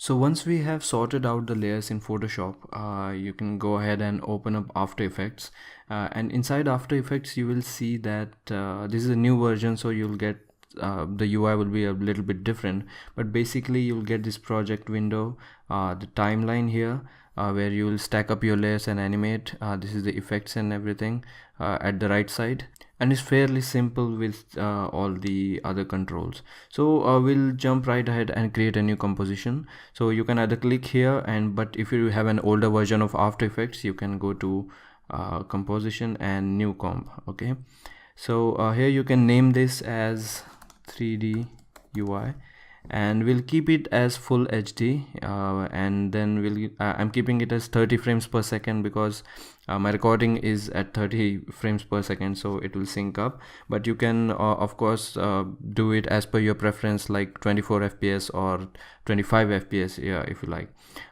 So once we have sorted out the layers in Photoshop, you can go ahead and open up After Effects, and inside After Effects you will see that this is a new version, so you'll get the UI will be a little bit different, but basically you'll get this project window, the timeline here, where you will stack up your layers and animate. This is the effects and everything at the right side, and it's fairly simple with all the other controls. So we'll jump right ahead and create a new composition. So you can either click here, but if you have an older version of After Effects, you can go to composition and new comp. Okay, so here you can name this as 3D UI, and we'll keep it as full HD, and then I'm keeping it as 30 frames per second because my recording is at 30 frames per second, so it will sync up. But you can of course do it as per your preference, like 24 fps or 25 fps, yeah, if you like.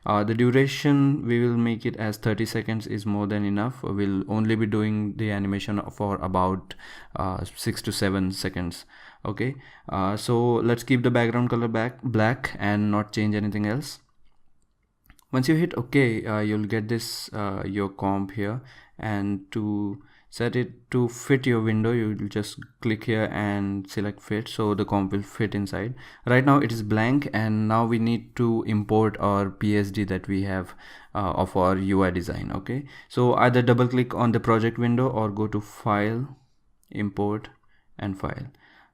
The duration, we will make it as 30 seconds is more than enough. We'll only be doing the animation for about 6 to 7 seconds. Okay, so let's keep the background color black and not change anything else. Once you hit OK, you'll get this your comp here, and to set it to fit your window, you will just click here and select fit, so the comp will fit inside. Right now it is blank, and now we need to import our PSD that we have of our UI design. Okay, so either double click on the project window or go to File, Import and File.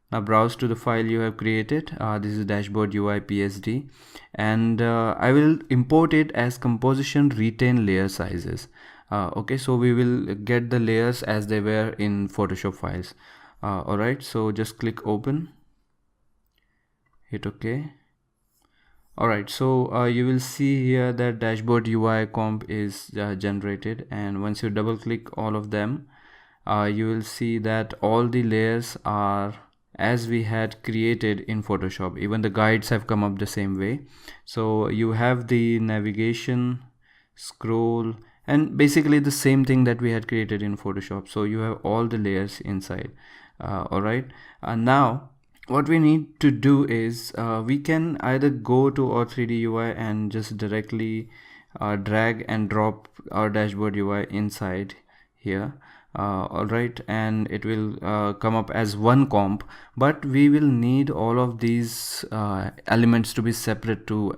Now browse to the file you have created. This is dashboard UI PSD, and I will import it as composition retain layer sizes. Okay, so we will get the layers as they were in Photoshop files. Alright, so just click open, hit OK. Alright, so you will see here that dashboard UI comp is generated, and once you double click all of them, you will see that all the layers are as we had created in Photoshop. Even the guides have come up the same way. So you have the navigation, scroll, and basically the same thing that we had created in Photoshop. So you have all the layers inside. Alright, now what we need to do is we can either go to our 3D UI and just directly drag and drop our dashboard UI inside here. Alright, and it will come up as one comp, but we will need all of these elements to be separate to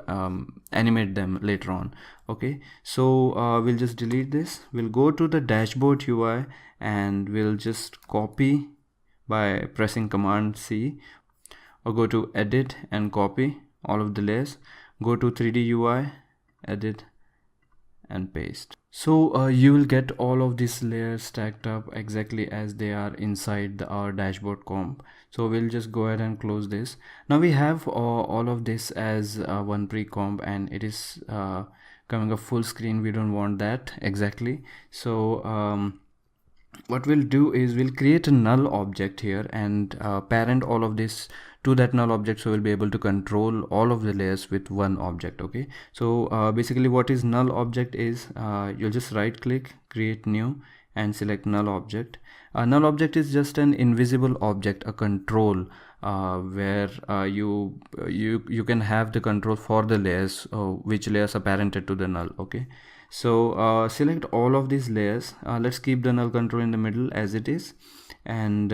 animate them later on. Okay, so we'll just delete this. We'll go to the dashboard UI and we'll just copy by pressing Command C, or go to edit and copy all of the layers, go to 3D UI, edit and paste. So you will get all of these layers stacked up exactly as they are inside our dashboard comp. So we'll just go ahead and close this. Now we have all of this as one pre-comp, and it is coming up full screen. We don't want that exactly. So what we'll do is we'll create a null object here and parent all of this to that null object, so we'll be able to control all of the layers with one object. Okay, so basically what is null object is you'll just right click, create new, and select null object. Null object is just an invisible object, a control where you can have the control for the layers, which layers are parented to the null. Okay, so select all of these layers. Let's keep the null control in the middle as it is, and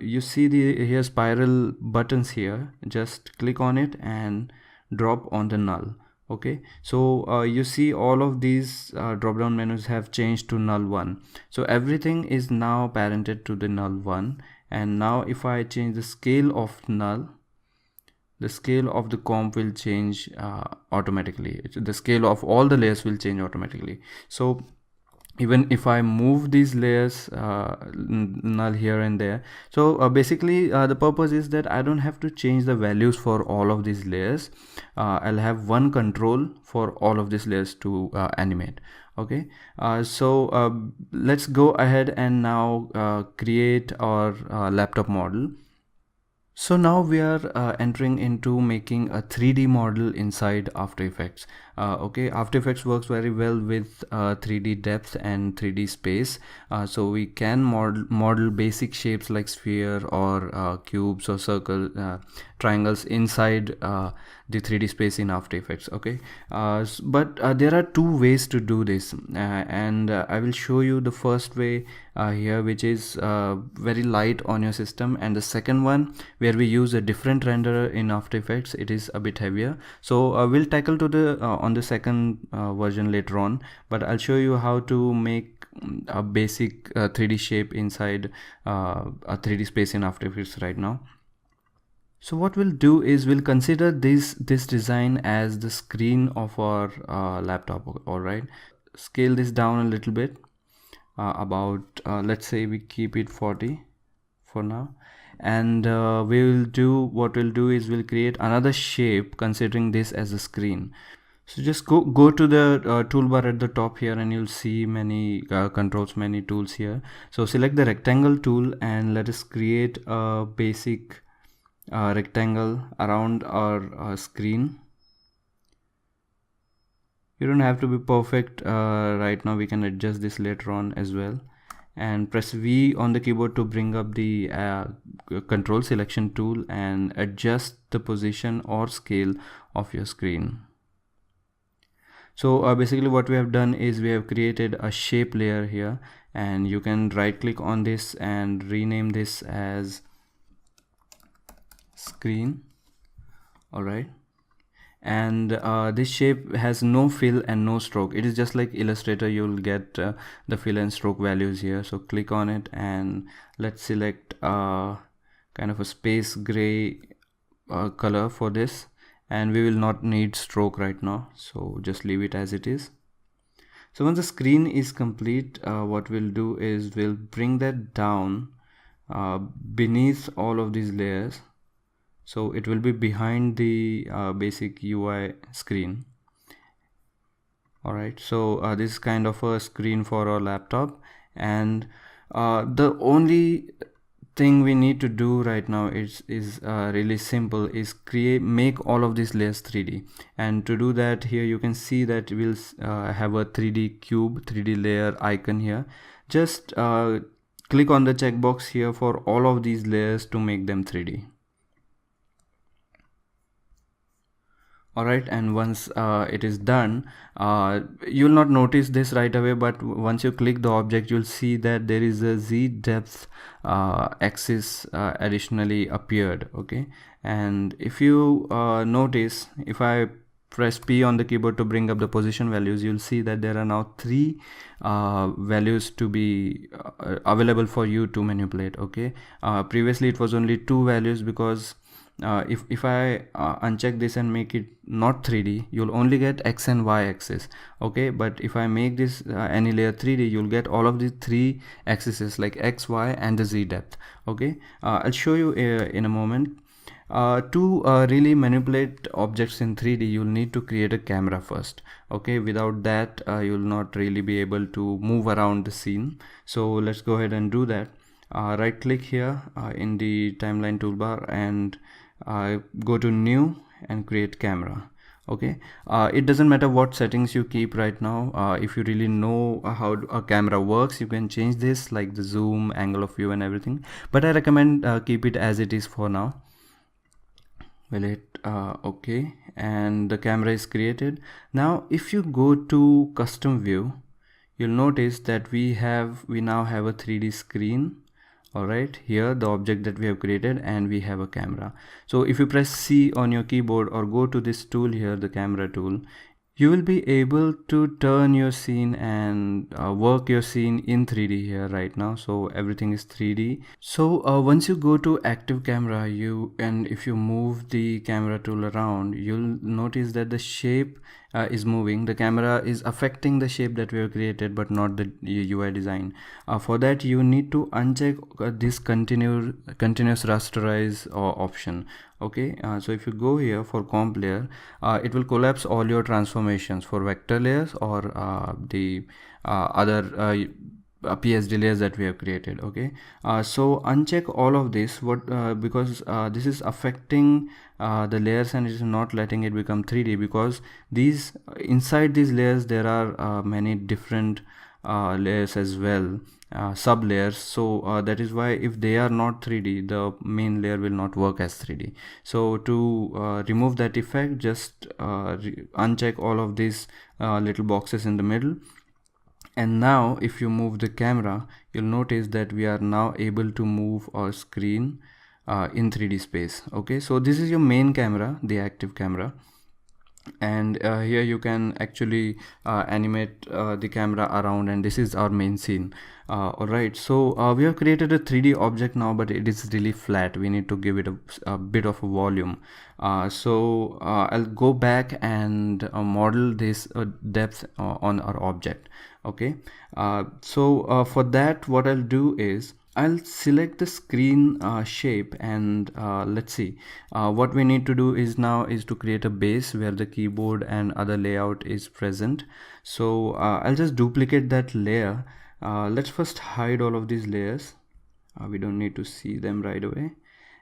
you see here spiral buttons here. Just click on it and drop on the null. Okay, so you see all of these drop down menus have changed to null 1, so everything is now parented to the null 1. And now if I change the scale of null, the scale of the comp will change automatically. The scale of all the layers will change automatically. So even if I move these layers null here and there, so basically the purpose is that I don't have to change the values for all of these layers. I'll have one control for all of these layers to animate. Okay, so let's go ahead and now create our laptop model. So now we are entering into making a 3D model inside After Effects. Okay, After Effects works very well with 3D depth and 3D space. So we can model basic shapes like sphere or cubes or circle, triangles inside the 3D space in After Effects. Okay, but there are two ways to do this, and I will show you the first way here, which is very light on your system, and the second one where we use a different renderer in After Effects. It is a bit heavier, so we'll tackle to the on the second version later on, but I'll show you how to make a basic 3D shape inside a 3D space in After Effects right now. So what we'll do is we'll consider this design as the screen of our laptop. All right, scale this down a little bit, about let's say we keep it 40 for now, and what we'll do is we'll create another shape considering this as a screen. So just go to the toolbar at the top here, and you'll see many controls, many tools here. So select the rectangle tool and let us create a basic rectangle around our screen. You don't have to be perfect right now, we can adjust this later on as well, and press V on the keyboard to bring up the control selection tool and adjust the position or scale of your screen. So basically what we have done is we have created a shape layer here, and you can right click on this and rename this as screen. All right, and this shape has no fill and no stroke. It is just like Illustrator, you'll get the fill and stroke values here. So click on it and let's select kind of a space gray color for this, and we will not need stroke right now, so just leave it as it is. So once the screen is complete, what we'll do is we'll bring that down beneath all of these layers, so it will be behind the basic UI screen. All right, so this is kind of a screen for our laptop, and the only thing we need to do right now is really simple, is make all of these layers 3D. And to do that, here you can see that we'll have a 3D cube, 3D layer icon here. Just click on the checkbox here for all of these layers to make them 3D. Alright, and once it is done, you will not notice this right away, but once you click the object, you'll see that there is a Z depth axis additionally appeared. Okay, and if you notice, if I press P on the keyboard to bring up the position values, you'll see that there are now 3 values to be available for you to manipulate. Okay, previously it was only 2 values, because if I uncheck this and make it not 3D, you'll only get X and Y axis. Okay, but if I make this any layer 3D, you'll get all of these 3 axes like X, Y and the Z depth. Okay, I'll show you in a moment. To really manipulate objects in 3D, you'll need to create a camera first. Okay, without that you'll not really be able to move around the scene. So let's go ahead and do that. Right click here in the timeline toolbar and go to new and create camera. Okay, it doesn't matter what settings you keep right now. If you really know how a camera works, you can change this, like the zoom, angle of view and everything, but I recommend keep it as it is for now. We'll hit OK, and the camera is created. Now if you go to custom view, you'll notice that we now have a 3D screen. All right, here the object that we have created, and we have a camera. So if you press C on your keyboard or go to this tool here, the camera tool, you will be able to turn your scene and work your scene in 3D here right now. So everything is 3D. So once you go to active camera, if you move the camera tool around, you'll notice that the shape is moving. The camera is affecting the shape that we have created, but not the UI design. For that, you need to uncheck this continuous rasterize option. Okay, so if you go here for comp layer, it will collapse all your transformations for vector layers or the other PSD layers that we have created. Okay, so uncheck all of this because this is affecting the layers and it is not letting it become 3D, because inside these layers there are many different layers as well, sub layers. So that is why if they are not 3D, the main layer will not work as 3D. So to remove that effect, just uncheck all of these little boxes in the middle. And now if you move the camera, you'll notice that we are now able to move our screen in 3D space. Okay, so this is your main camera, the active camera, and here you can actually animate the camera around, and this is our main scene. Alright, so we have created a 3D object now, but it is really flat. We need to give it a bit of a volume. So I'll go back and model this depth on our object. Okay, so for that, what I'll do is I'll select the screen shape, and let's see, what we need to do is now is to create a base where the keyboard and other layout is present. So I'll just duplicate that layer. Let's first hide all of these layers. We don't need to see them right away.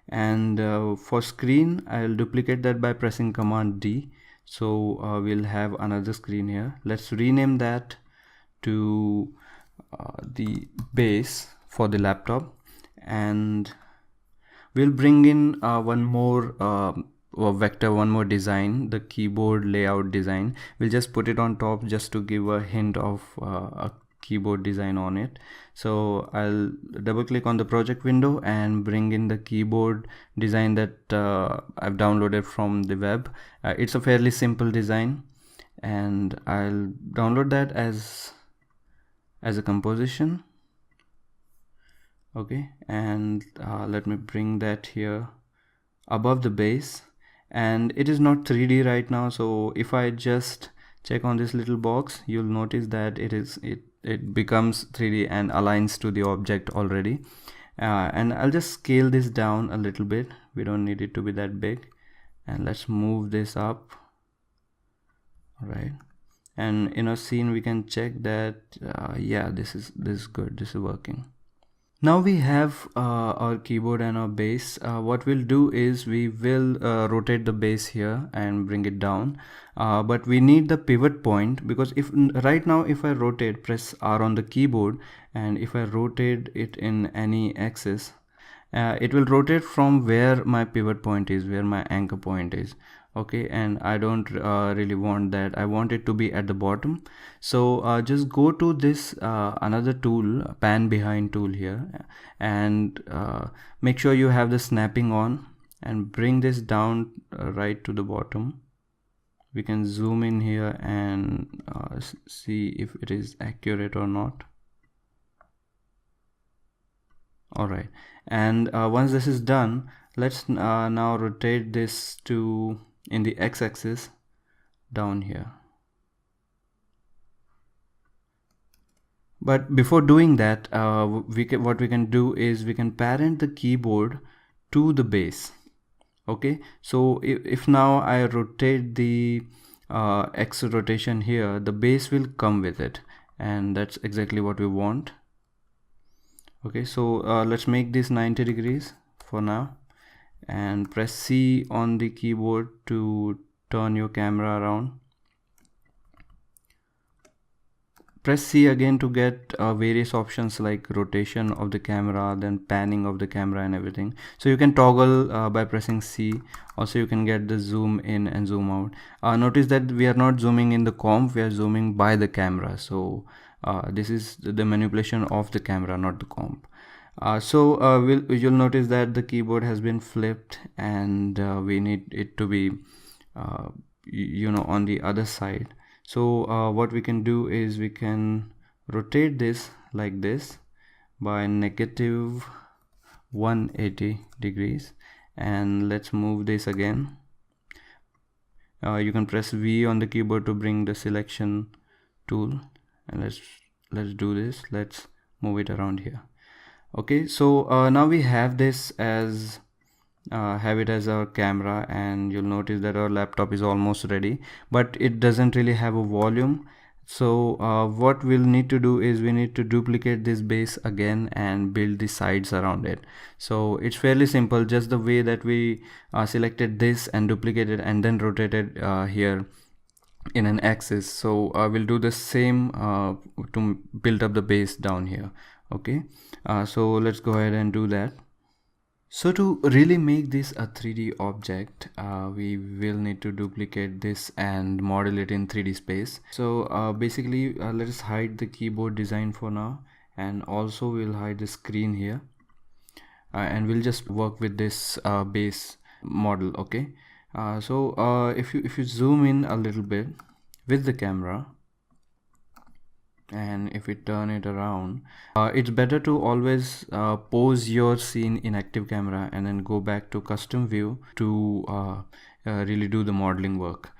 And for screen, I'll duplicate that by pressing Command D. So we'll have another screen here. Let's rename that to the base for the laptop, and we'll bring in one more vector, one more design, the keyboard layout design. We'll just put it on top just to give a hint of a keyboard design on it. So I'll double click on the project window and bring in the keyboard design that I've downloaded from the web. It's a fairly simple design, and I'll download that as a composition. Okay, and let me bring that here above the base, and it is not 3D right now. So if I just check on this little box, you'll notice that it becomes 3D and aligns to the object already. And I'll just scale this down a little bit. We don't need it to be that big, and let's move this up. All right, and in our scene we can check that yeah, this is good, this is working. Now we have our keyboard and our base. What we'll do is we will rotate the base here and bring it down, but we need the pivot point, because if right now if I rotate, press R on the keyboard, and if I rotate it in any axis, it will rotate from where my pivot point is, where my anchor point is. Okay, and I don't really want that. I want it to be at the bottom. So just go to this another tool, pan behind tool here, and make sure you have the snapping on, and bring this down right to the bottom. We can zoom in here and see if it is accurate or not. Alright, and once this is done, let's now rotate this to in the x-axis down here. But before doing that, what we can do is we can parent the keyboard to the base. Okay, so if now I rotate the x rotation here, the base will come with it, and that's exactly what we want. Okay, so let's make this 90 degrees for now, and press C on the keyboard to turn your camera around. Press C again to get various options like rotation of the camera, then panning of the camera and everything. So you can toggle by pressing C. Also you can get the zoom in and zoom out. Notice that we are not zooming in the comp, we are zooming by the camera. So this is the manipulation of the camera, not the comp. You'll notice that the keyboard has been flipped, and we need it to be on the other side. So what we can do is we can rotate this like this by negative 180 degrees, and let's move this again. You can press V on the keyboard to bring the selection tool, and let's do this. Let's move it around here. Okay, so now we have this as have it as our camera, and you'll notice that our laptop is almost ready, but it doesn't really have a volume. So what we'll need to do is we need to duplicate this base again and build the sides around it. So it's fairly simple, just the way that we selected this and duplicated and then rotated here in an axis. So we'll do the same to build up the base down here. Okay, so let's go ahead and do that. So to really make this a 3D object, we will need to duplicate this and model it in 3D space. So basically let us hide the keyboard design for now, and also we'll hide the screen here, and we'll just work with this base model. Okay, if you zoom in a little bit with the camera, and if we turn it around, it's better to always pause your scene in active camera and then go back to custom view to really do the modeling work.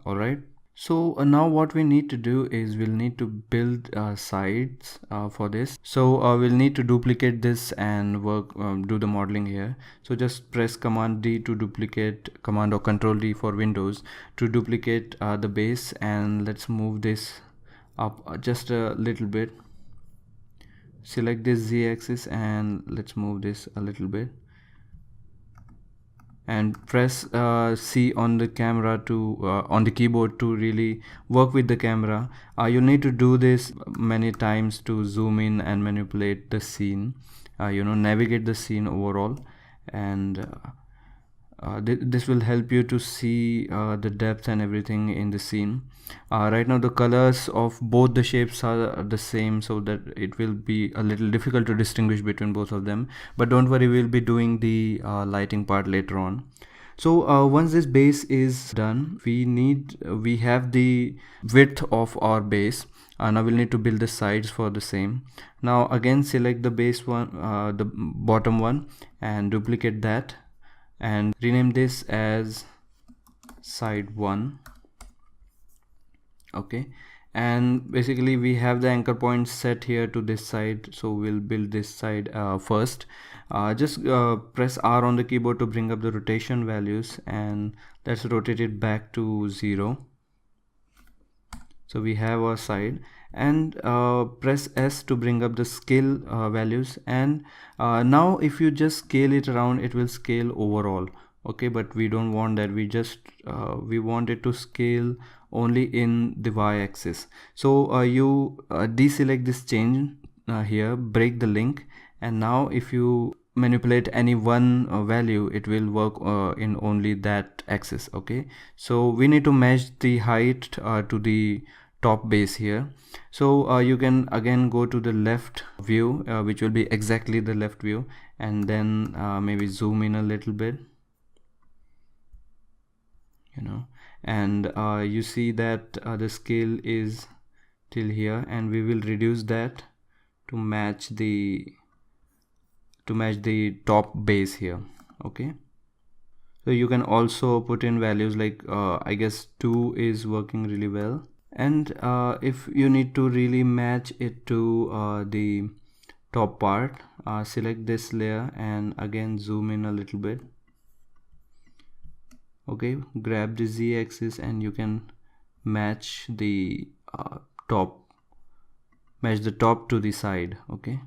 All right, so now what we need to do is we'll need to build sides for this. So we'll need to duplicate this and work do the modeling here. So just press Command D to duplicate, Command or Control D for Windows to duplicate the base, and let's move this up just a little bit. Select this z-axis and let's move this a little bit, and press C on the camera to on the keyboard to really work with the camera. You need to do this many times to zoom in and manipulate the scene, navigate the scene overall, and this will help you to see the depth and everything in the scene. Right now the colors of both the shapes are the same, so that it will be a little difficult to distinguish between both of them, but don't worry, we'll be doing the lighting part later on. So once this base is done, we have the width of our base. Now we'll need to build the sides for the same. Now again select the base one, the bottom one, and duplicate that and rename this as side 1. Okay, and basically we have the anchor point set here to this side, so we'll build this side first. Just press R on the keyboard to bring up the rotation values, and let's rotate it back to 0. So we have our side, and press S to bring up the scale values, and now if you just scale it around, it will scale overall. Okay, but we don't want that. We want it to scale only in the y-axis. So you deselect this change here, break the link, and now if you manipulate any one value, it will work in only that axis. Okay, so we need to match the height to the top base here. So you can again go to the left view, which will be exactly the left view, and then maybe zoom in a little bit, and you see that the scale is till here, and we will reduce that to match the top base here. Okay, so you can also put in values like I guess 2 is working really well, and if you need to really match it to the top part, select this layer and again zoom in a little bit. Okay, grab the z-axis and you can match the top to the side. Okay,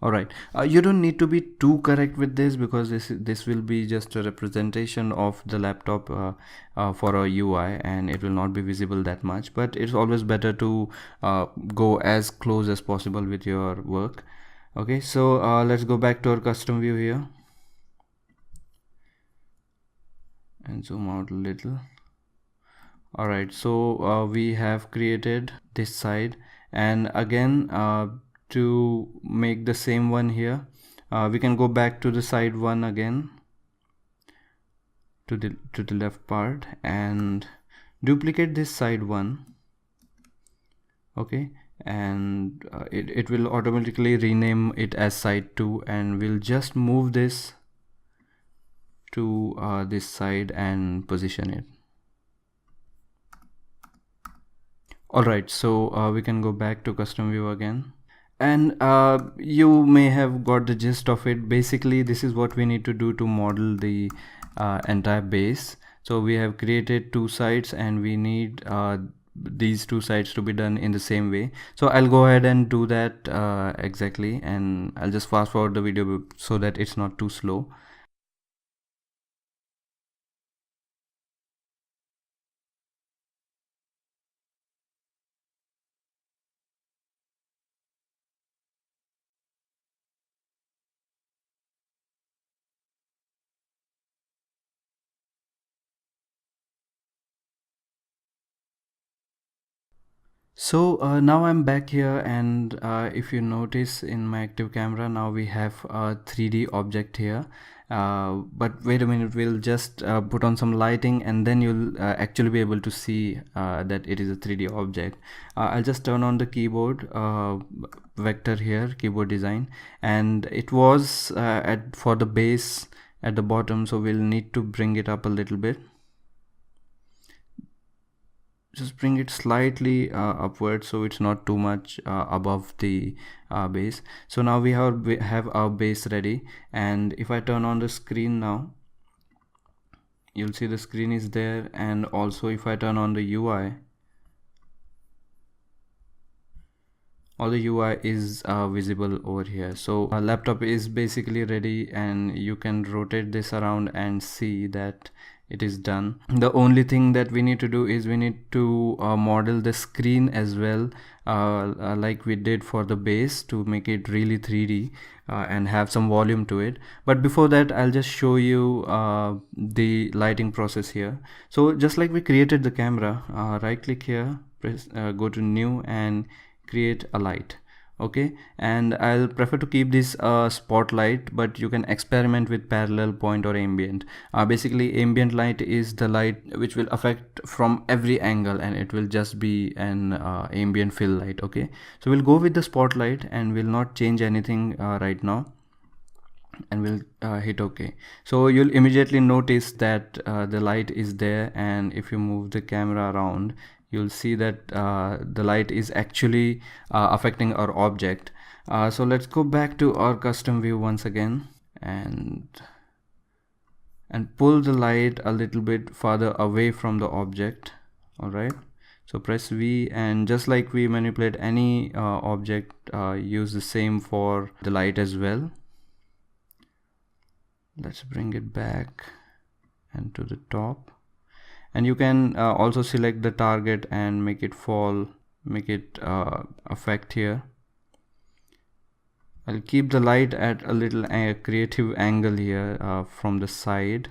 all right, you don't need to be too correct with this, because this will be just a representation of the laptop for a UI, and it will not be visible that much, but it's always better to go as close as possible with your work. Okay, so let's go back to our custom view here and zoom out a little. All right, so we have created this side, and again to make the same one here, we can go back to the side 1 again, to the left part, and duplicate this side 1. Okay, and it will automatically rename it as side 2, and we'll just move this to this side and position it. Alright, so we can go back to custom view again, and you may have got the gist of it. Basically this is what we need to do to model the entire base. So we have created 2 sides, and we need these 2 sides to be done in the same way. So I'll go ahead and do that exactly, and I'll just fast forward the video so that it's not too slow. So now I'm back here, and if you notice in my active camera, now we have a 3D object here. But wait a minute, we'll just put on some lighting, and then you'll actually be able to see that it is a 3D object. I'll just turn on the keyboard vector here, keyboard design, and it was for the base at the bottom, so we'll need to bring it up a little bit. Just bring it slightly upward, so it's not too much above the base. So now we have our base ready, and if I turn on the screen now, you'll see the screen is there, and also if I turn on the UI, all the UI is visible over here. So our laptop is basically ready, and you can rotate this around and see that it is done. The only thing that we need to do is we need to model the screen as well, like we did for the base, to make it really 3D and have some volume to it. But before that, I'll just show you the lighting process here. So just like we created the camera, right click here, press go to new and create a light. Okay, and I'll prefer to keep this spotlight, but you can experiment with parallel, point, or ambient. Basically, ambient light is the light which will affect from every angle, and it will just be an ambient fill light. Okay, so we'll go with the spotlight, and we'll not change anything right now, and we'll hit OK. So you'll immediately notice that the light is there, and if you move the camera around, you'll see that the light is actually affecting our object. So let's go back to our custom view once again, and pull the light a little bit farther away from the object. All right, so press V, and just like we manipulate any object, use the same for the light as well. Let's bring it back and to the top, and you can also select the target and make it fall, make it affect here. I'll keep the light at a little creative angle here from the side,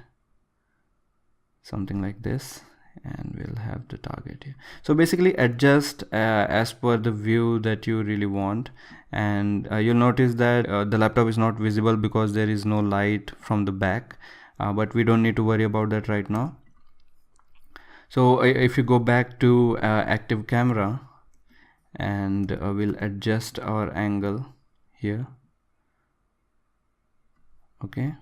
something like this, and we'll have the target here. So basically adjust as per the view that you really want, and you'll notice that the laptop is not visible because there is no light from the back, but we don't need to worry about that right now. So if you go back to active camera, and we'll adjust our angle here. Okay,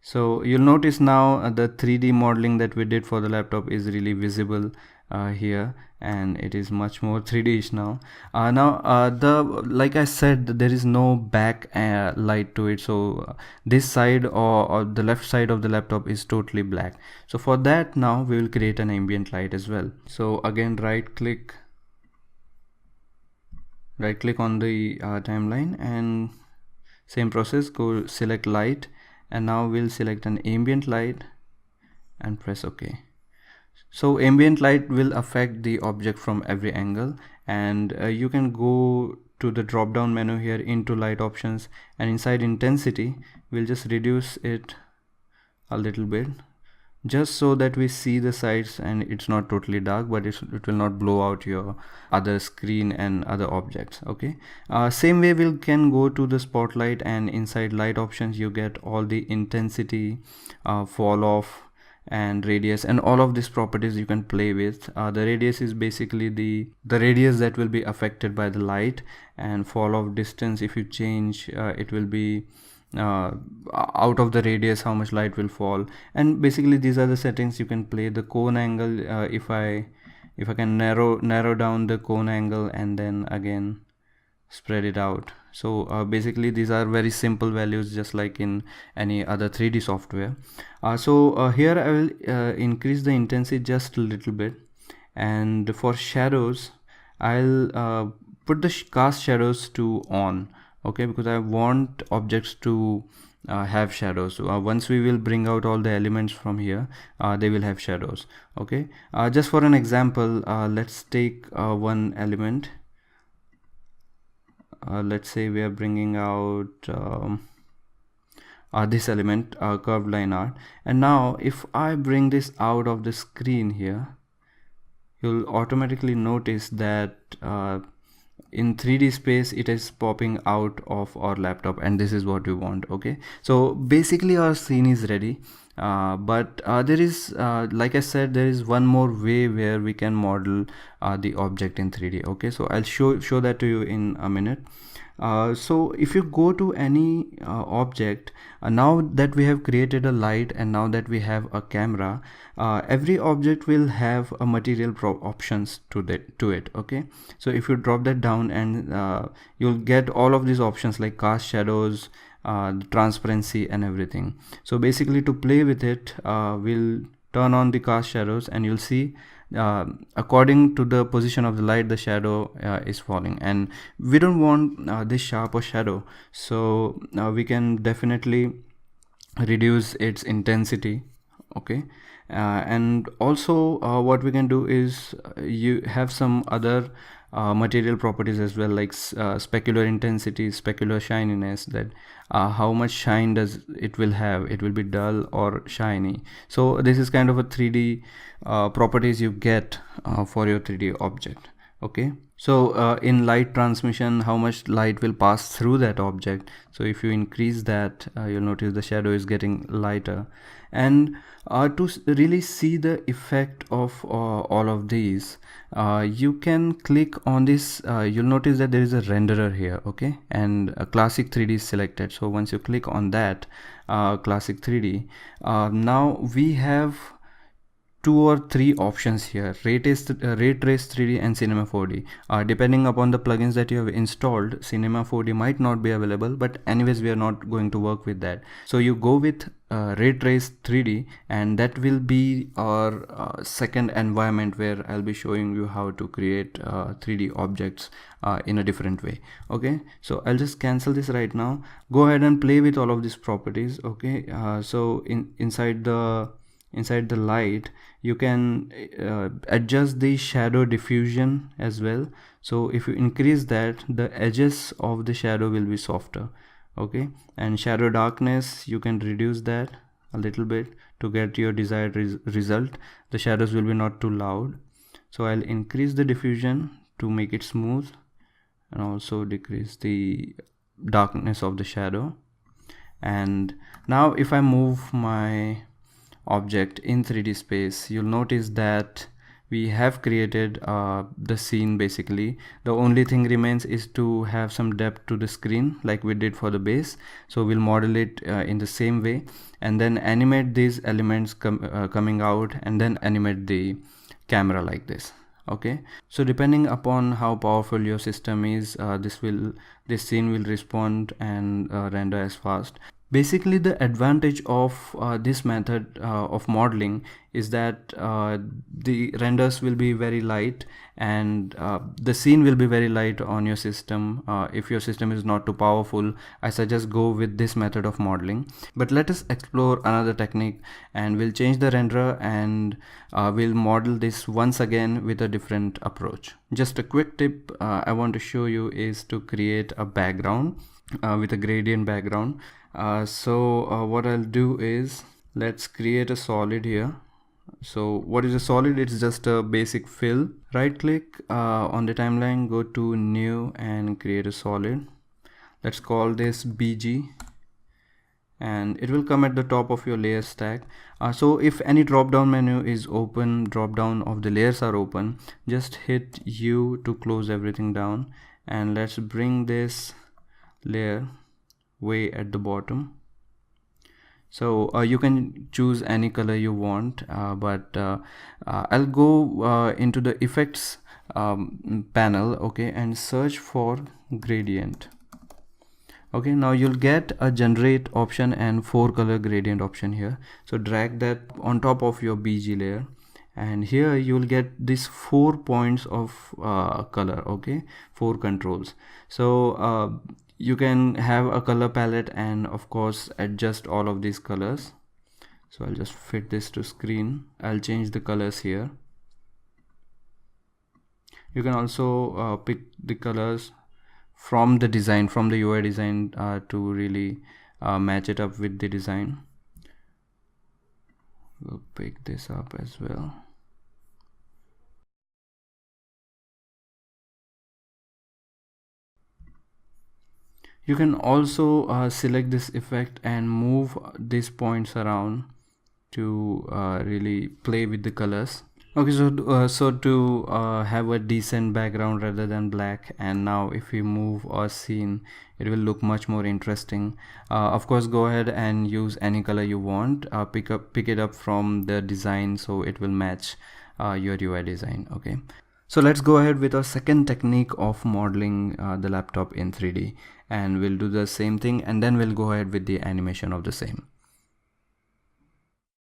so you'll notice now the 3D modeling that we did for the laptop is really visible here, and it is much more 3D-ish now. Like I said, there is no back light to it, so this side or the left side of the laptop is totally black. So for that, now we will create an ambient light as well. So again, right click on the timeline, and same process, go select light, and now we'll select an ambient light and press OK. So ambient light will affect the object from every angle, and you can go to the drop down menu here into light options, and inside intensity we'll just reduce it a little bit, just so that we see the sides and it's not totally dark, but it will not blow out your other screen and other objects. Okay, same way we can go to the spotlight, and inside light options you get all the intensity, fall off, and radius, and all of these properties you can play with. The radius is basically the radius that will be affected by the light, and fall off distance, if you change, it will be out of the radius how much light will fall. And basically these are the settings you can play. The cone angle, if I can narrow down the cone angle and then again spread it out. So basically these are very simple values, just like in any other 3D software. Here I will increase the intensity just a little bit, and for shadows I'll put the cast shadows to on. Okay, because I want objects to have shadows. Once we will bring out all the elements from here, they will have shadows. Okay, just for an example, let's take one element. Let's say we are bringing out this element, curved line art, and now if I bring this out of the screen here, you'll automatically notice that in 3D space it is popping out of our laptop, and this is what we want. Okay, so basically our scene is ready, but there is like I said, there is one more way where we can model the object in 3D. Okay, so I'll show that to you in a minute. So if you go to any object, now that we have created a light and now that we have a camera, every object will have a material options to it. Okay, so if you drop that down, and you'll get all of these options like cast shadows, transparency and everything. So basically, to play with it, we'll turn on the cast shadows, and you'll see according to the position of the light, the shadow is falling, and we don't want this sharper shadow, so we can definitely reduce its intensity. Okay, and also what we can do is you have some other material properties as well, like specular intensity, specular shininess, that how much shine does it will have, it will be dull or shiny. So this is kind of a 3D properties you get for your 3D object. Okay, so in light transmission, how much light will pass through that object. So if you increase that, you'll notice the shadow is getting lighter. And to really see the effect of all of these, you can click on this. You'll notice that there is a renderer here. Okay, and a classic 3D is selected. So once you click on that classic 3D, now we have 2 or 3 options here: ray trace 3D and cinema 4D. Depending upon the plugins that you have installed, cinema 4D might not be available, but anyways we are not going to work with that. So you go with ray trace 3D, and that will be our second environment where I'll be showing you how to create 3D objects in a different way. Okay, so I'll just cancel this right now. Go ahead and play with all of these properties. Okay, so inside the light, you can adjust the shadow diffusion as well. So if you increase that, the edges of the shadow will be softer. Okay, and shadow darkness, you can reduce that a little bit to get your desired result. The shadows will be not too loud. So I'll increase the diffusion to make it smooth, and also decrease the darkness of the shadow. And now if I move my object in 3D space, you'll notice that we have created the scene. Basically, the only thing remains is to have some depth to the screen like we did for the base. So we'll model it in the same way, and then animate these elements coming out, and then animate the camera like this. Okay, so depending upon how powerful your system is, this scene will respond and render as fast. Basically, the advantage of this method of modeling is that the renders will be very light, and the scene will be very light on your system. If your system is not too powerful, I suggest go with this method of modeling. But let us explore another technique, and we'll change the renderer, and we'll model this once again with a different approach. Just a quick tip I want to show you is to create a background with a gradient background. So what I'll do is, let's create a solid here. So what is a solid? It's just a basic fill. Right click on the timeline, go to new and create a solid. Let's call this BG, and it will come at the top of your layer stack. So if any drop down menu is open, drop down of the layers are open, just hit U to close everything down, and let's bring this layer way at the bottom. So you can choose any color you want, but I'll go into the effects panel, okay, and search for gradient. Okay, now you'll get a generate option and 4 color gradient option here. So drag that on top of your BG layer, and here you'll get these 4 points of color. Okay, 4 controls. So you can have a color palette and of course adjust all of these colors. So I'll just fit this to screen. I'll change the colors here. You can also pick the colors from the design, from the UI design, to really match it up with the design. We'll pick this up as well. You can also select this effect and move these points around to really play with the colors. Okay, so to have a decent background rather than black, and now if we move our scene, it will look much more interesting. Of course, go ahead and use any color you want. Pick it up from the design so it will match your UI design. Okay, so let's go ahead with our second technique of modeling the laptop in 3D, and we'll do the same thing, and then we'll go ahead with the animation of the same.